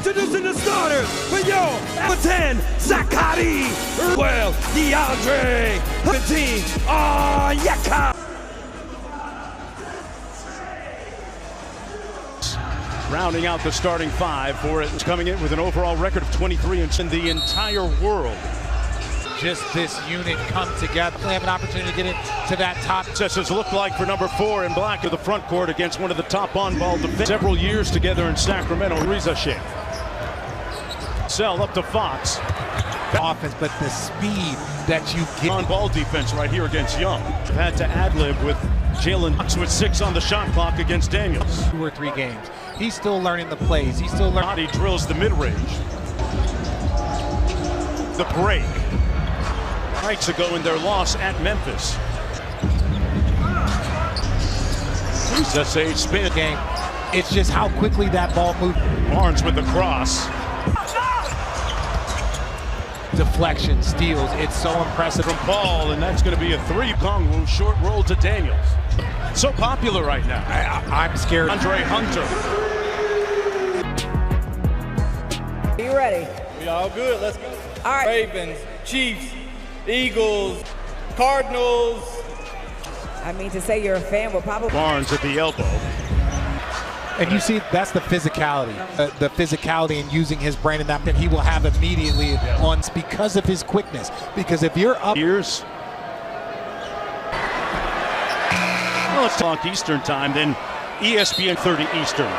Introducing the starters for your number 10, Zachary. Well, DeAndre. 15, Yaka. Rounding out the starting five for it, coming in with an overall record of 23 in the entire world. Just this unit come together. They have an opportunity to get into that top. Just as looked like for number 4 in black to the front court against one of the top on-ball defenders. Several years together in Sacramento. Rizashe. Sell up to Fox. Offense, but the speed that you get. On-ball defense right here against Young. Had to ad-lib with Jalen Fox with 6 on the shot clock against Daniels. 2 or 3 games. He's still learning the plays. He's still learning. He drills the mid-range. The break. Nights ago in their loss at Memphis. Rizashe spin game. It's just how quickly that ball moved. Barnes with the cross. Deflection, steals. It's so impressive. From Paul, and that's going to be a 3. Kongwu short roll to Daniels. So popular right now. I'm scared. Andre Hunter. Are you ready? We all good. Let's go. All right. Ravens, Chiefs, Eagles, Cardinals. I mean, to say you're a fan will probably. Barnes at the elbow. And you see, that's the physicality. The physicality and using his brain in that he will have immediately on because of his quickness. Because if you're up. Years. Well, let's talk Eastern time, then ESPN 30 Eastern.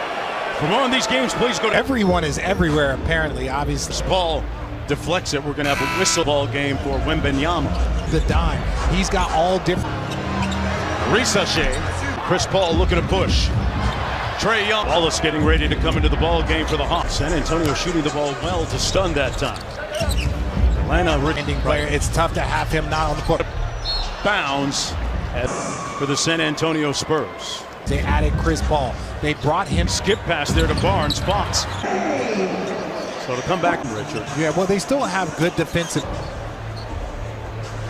For more on these games, please go to. Everyone is everywhere, apparently, obviously. Paul deflects it. We're going to have a whistle ball game for Wembenyama. The dime. He's got all different. Rizashe. Chris Paul looking to push. Trae Young. Wallace getting ready to come into the ball game for the Hawks. San Antonio shooting the ball well to stun that time. Atlanta ending player. It's tough to have him not on the court. Bounds for the San Antonio Spurs. They added Chris Paul. They brought him. Skip pass there to Barnes. Fox. So to come back, Richard. Yeah, well, they still have good defensive.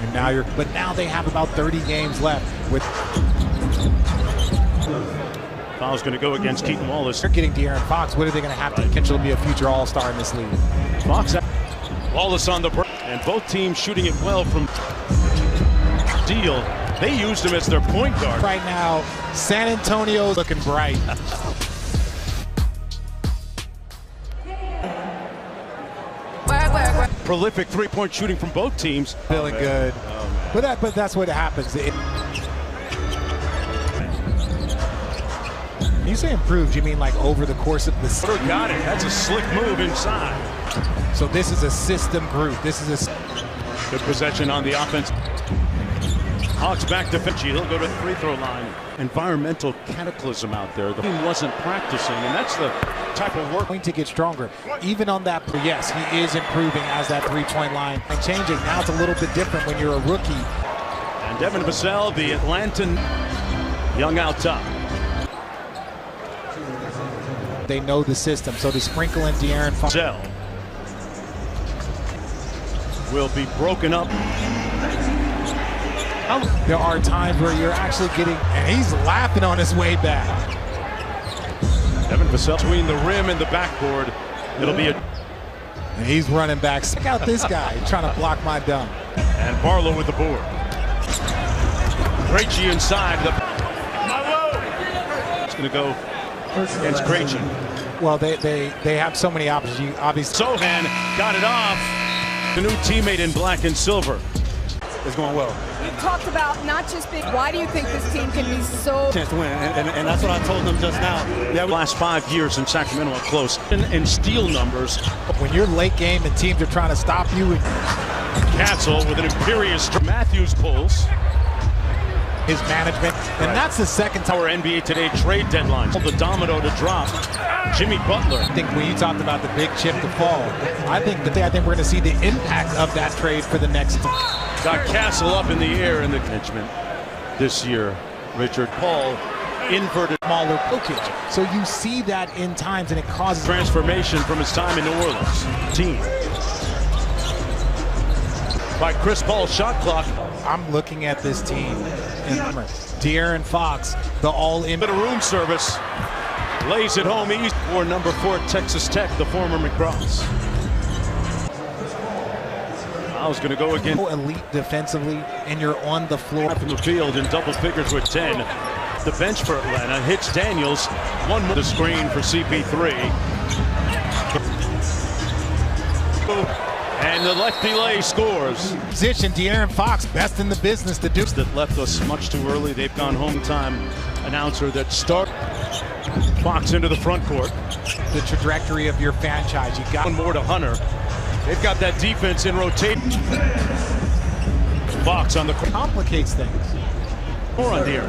And now they have about 30 games left with. Foul's going to go against Keaton Wallace. They're getting De'Aaron Fox. What are they going to have to potentially be a future All-Star in this league? Fox, Wallace on the break, and both teams shooting it well from deal. They used him as their point guard. Right now, San Antonio's looking bright. Prolific three-point shooting from both teams. Feeling good. But that's what happens. You say improved, you mean like over the course of the season? Got it. That's a slick move inside. So this is a system group. This is a good possession on the offense. Hawks back to Finchie. He'll go to the free throw line. Environmental cataclysm out there. The team wasn't practicing, and that's the type of work. Going to get stronger. Even on that, yes, he is improving as that three-point line and changing. Now it's a little bit different when you're a rookie. And Devin Vassell, the Atlantan, Young out top. They know the system, so to sprinkle in De'Aaron Fox will be broken up. There are times where you're actually getting, and he's laughing on his way back. Devin Vassell between the rim and the backboard. It'll be a. And he's running back. Check out this guy trying to block my dunk. And Barlow with the board. Krejci inside. It's going to go against Krejci. Well, they have so many options. You obviously. Sohan got it off. The new teammate in black and silver. It's going well. You've talked about not just big. Why do you think this team can be so chance to win? And that's what I told them just now. Yeah, last 5 years in Sacramento are close. And steal numbers. When you're late game and teams are trying to stop you. Castle with an imperious. Matthews pulls. His management, and that's the second time. Our NBA Today trade deadline. The domino to drop. Jimmy Butler. I think when you talked about the big chip to fall, I think we're going to see the impact of that trade for the next. Got Castle up in the air in the management this year. Richard Paul inverted smaller Jokic. So you see that in times, and it causes transformation from his time in New Orleans. Team by Chris Paul's shot clock. I'm looking at this team. And De'Aaron Fox, the all-in. Bit of room service. Lays it home east for number 4 Texas Tech, the former McGraws. Fouls going to go again. Elite defensively, and you're on the floor. From the field in double figures with 10. The bench for Atlanta hits Daniels. One more. The screen for CP3. And the left delay scores. Position, De'Aaron Fox, best in the business to do. That left us much too early. They've gone home time announcer that start Fox into the front court. The trajectory of your franchise. You got one more to Hunter. They've got that defense in rotation. Fox on the court. Complicates things. More on here.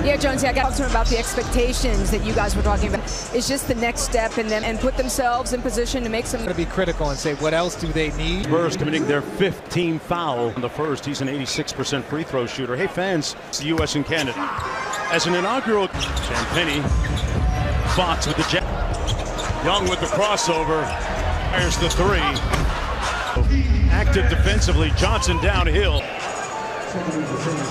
Yeah, Jonesy, I got to talk to him about the expectations that you guys were talking about. It's just the next step in them and put themselves in position to make some. To be critical and say, what else do they need? Spurs committing their 5th team foul in the first. He's an 86% free throw shooter. Hey fans, it's the U.S. and Canada. As an inaugural, Champagny, Fox with the jab. Young with the crossover. Fires the 3. Active defensively. Johnson downhill.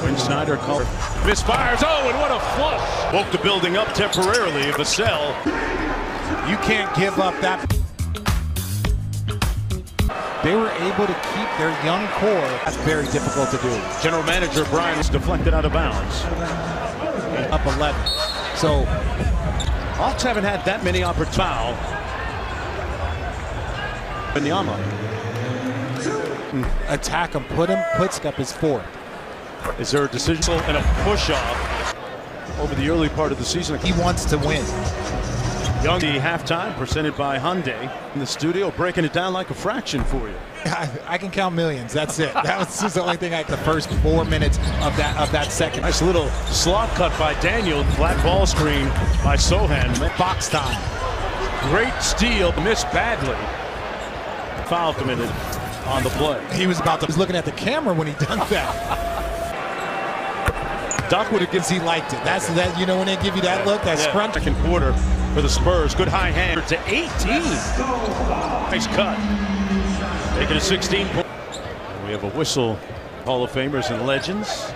When Snyder called. Misfires. Oh, and what a flush. Woke the building up temporarily. Vassell. You can't give up that. They were able to keep their young core. That's very difficult to do. General manager Brian was deflected out of bounds. Up 11. So Hawks haven't had that many opportunities. Foul. Benyama. Attack him, put up his 4th. Is there a decision and a push-off over the early part of the season? He wants to win. Young, the halftime presented by Hyundai in the studio, breaking it down like a fraction for you. I can count millions. That's it. That was just the only thing. The first 4 minutes of that second. Nice little slot cut by Daniel. Flat ball screen by Sohan. Box time. Great steal, missed badly. Foul committed on the play. He was looking at the camera when he done that. Doc would have given. He liked it. That's that. You know when they give you that look, that scrunch. Second quarter for the Spurs. Good high hand to 18. Nice cut. Taking a 16 point. We have a whistle. Hall of Famers and legends.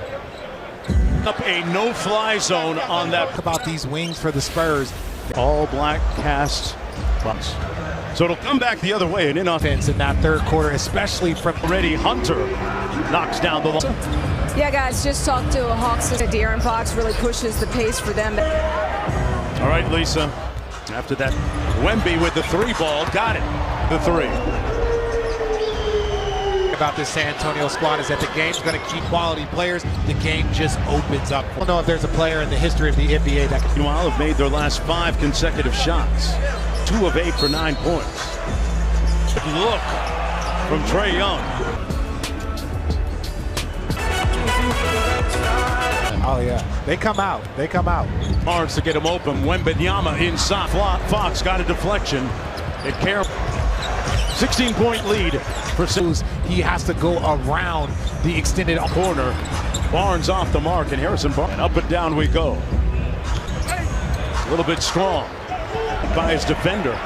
Up a no-fly zone on that. About these wings for the Spurs. All black cast bumps. So it'll come back the other way and in offense in that third quarter, especially from already Hunter knocks down the line. Yeah, guys, just talked to a Hawks. De'Aaron Fox really pushes the pace for them. All right, Lisa. After that, Wemby with the 3 ball. Got it. The 3. About this San Antonio squad is that the game's going to keep quality players. The game just opens up. I don't know if there's a player in the history of the NBA that can. Meanwhile, have made their last 5 consecutive shots. 2 of 8 for 9 points. Look from Trae Young. Oh yeah, they come out. Barnes to get him open. Wembanyama inside. Fox got a deflection. It carried. 16-point lead for Spurs. He has to go around the extended corner. Barnes off the mark, and Harrison Barnes. Up and down we go. A little bit strong by his defender.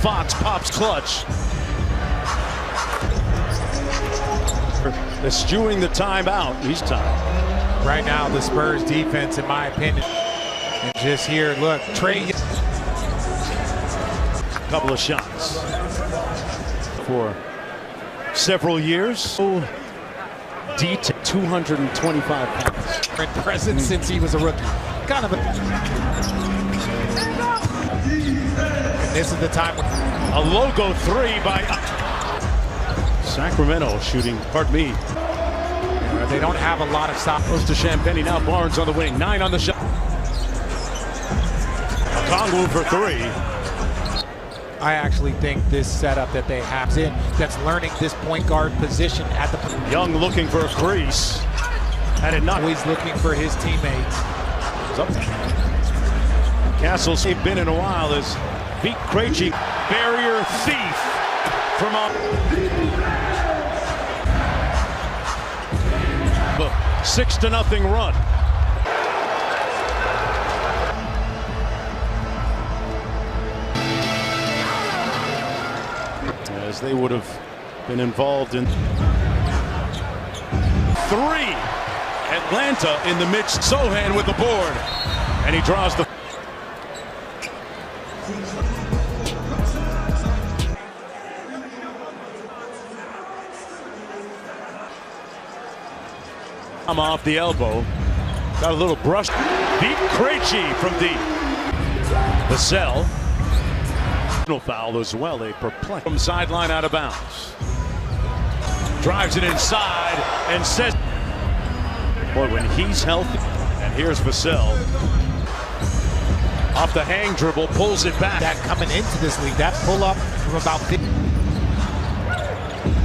Fox pops clutch. Eschewing the timeout. He's time. Right now, the Spurs defense, in my opinion, and just here, look, Trae. Couple of shots for several years. So deep to 225 pounds. Present since he was a rookie. Kind of a. And this is the time. A logo 3 by Sacramento shooting. Pardon me. They don't have a lot of stop. Goes to Champagny. Now Barnes on the wing. 9 on the shot. Kongwu for 3. I actually think this setup that they have in that's learning this point guard position at the. Young looking for a crease. Had it not. Always looking for his teammates. Castles they've been in a while is Pete Krejci, barrier thief from up. 6-0 run. As they would have been involved in 3. Atlanta in the midst. Sohan with the board, and he draws the. I'm off the elbow. Got a little brush. Beat Krejci from deep. Vassell. No foul as well. A perplex from sideline out of bounds. Drives it inside and says, boy, when he's healthy. And here's Vassell. Off the hang dribble, pulls it back. That coming into this league, that pull up from about 50.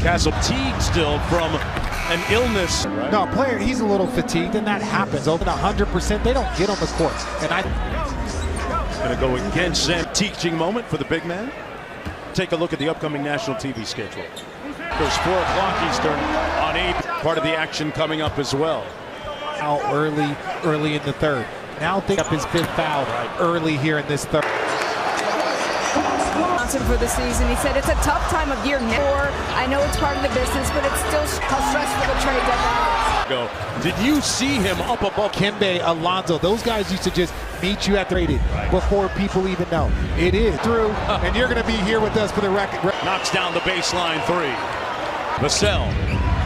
Castle fatigued still from an illness. Right? No, player, he's a little fatigued, and that happens. Over 100%, they don't get on the court. And Gonna go against Sam. Teaching moment for the big man. Take a look at the upcoming national TV schedule. There's 4 o'clock Eastern on 8. Part of the action coming up as well. Out early in the third. Now think up his 5th foul early here in this third. For the season, he said it's a tough time of year now. I know it's part of the business, but it's still how stressful the trade deadline. Go. Did you see him up above Kembe, Alonzo? Those guys used to just meet you at the rated before people even know. It is through, and you're going to be here with us for the record. Knocks down the baseline 3. Vassell,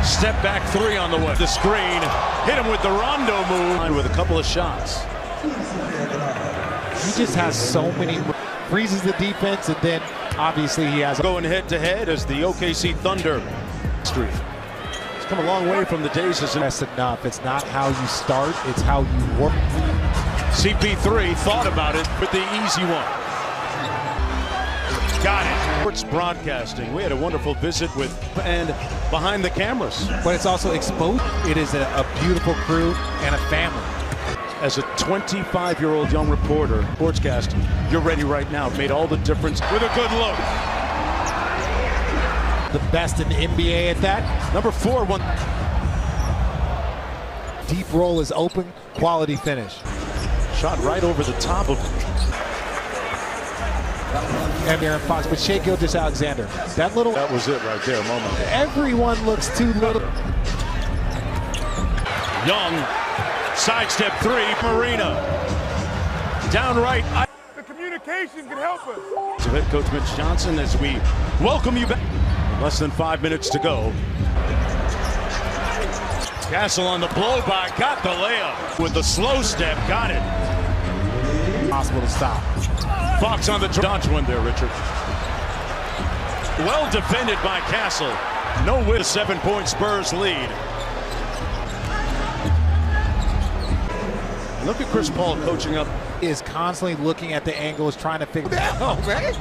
step back 3 on the way. The screen, hit him with the rondo move with a couple of shots. He just has so many. Freezes the defense, and then obviously he has going head to head as the OKC Thunder streak. It's come a long way from the days as that's enough. It's not how you start, it's how you work. CP3 thought about it with the easy one. Got it. Sports broadcasting. We had a wonderful visit with and behind the cameras. But it's also exposed. It is a beautiful crew and a family. As a 25-year-old young reporter, sportscast, you're ready right now. Made all the difference with a good look. The best in the NBA at that. Number 4, one. Deep roll is open, quality finish. Shot right over the top of and Aaron Fox, but Shea Gilgeous-Alexander. That was it right there, a moment. Everyone looks too little. Young. Sidestep 3, Marina. Down right. The communication can help us. So head coach Mitch Johnson as we welcome you back. Less than 5 minutes to go. Castle on the blow by, got the layup. With the slow step, got it. Possible to stop. Fox on the dodge one there, Richard. Well defended by Castle. No win, a 7-point Spurs lead. Look at Chris Paul coaching up. Is constantly looking at the angles, trying to figure that out, man.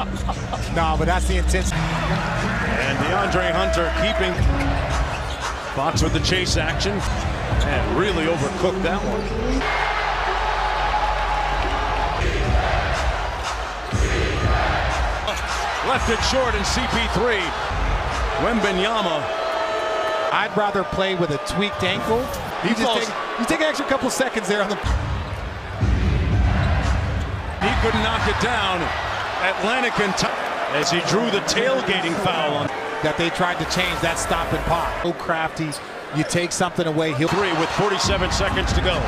No, but that's the intensity. And DeAndre Hunter keeping Fox with the chase action and really overcooked that one. Left it short in CP3. Wembanyama. I'd rather play with a tweaked ankle. You take an extra couple seconds there on the. He couldn't knock it down. Atlantic as he drew the tailgating foul on that they tried to change that stop and pop. So crafty. You take something away. He'll 3 with 47 seconds to go.